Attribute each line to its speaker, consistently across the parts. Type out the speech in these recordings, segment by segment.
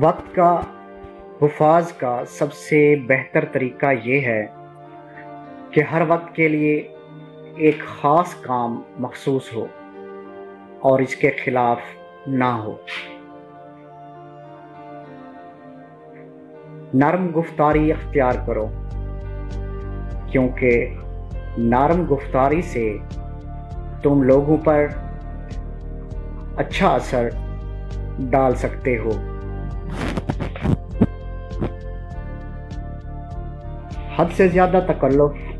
Speaker 1: وقت کا حفاظ کا سب سے بہتر طریقہ یہ ہے کہ ہر وقت کے لیے ایک خاص کام مخصوص ہو اور اس کے خلاف نہ ہو۔ نرم گفتاری اختیار کرو، کیونکہ نرم گفتاری سے تم لوگوں پر اچھا اثر ڈال سکتے ہو۔ حد سے زیادہ تکلف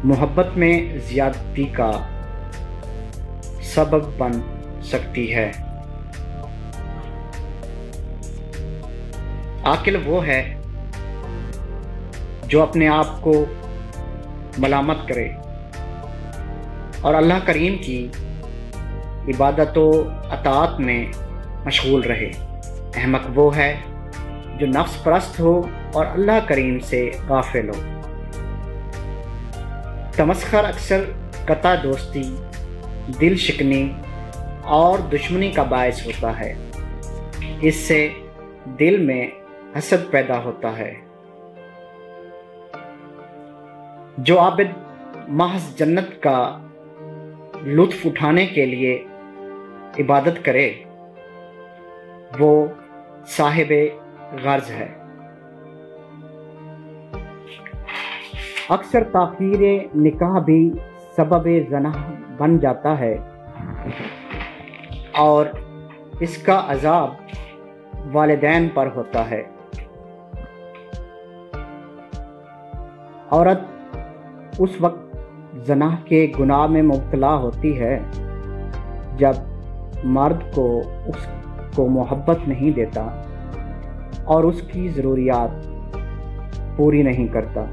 Speaker 1: محبت میں زیادتی کا سبب بن سکتی ہے۔ عاقل وہ ہے جو اپنے آپ کو ملامت کرے اور اللہ کریم کی عبادت و اطاعت میں مشغول رہے۔ احمق وہ ہے جو نفس پرست ہو اور اللہ کریم سے غافل ہو۔ تمسخر اکثر قطع دوستی، دل شکنی اور دشمنی کا باعث ہوتا ہے۔ اس سے دل میں حسد پیدا ہوتا ہے۔ جو عابد محض جنت کا لطف اٹھانے کے لیے عبادت کرے وہ صاحب غرض ہے۔ اکثر تاخیر نکاح بھی سبب زنا بن جاتا ہے اور اس کا عذاب والدین پر ہوتا ہے۔ عورت اس وقت زنا کے گناہ میں مبتلا ہوتی ہے جب مرد کو اس کو محبت نہیں دیتا اور اس کی ضروریات پوری نہیں کرتا۔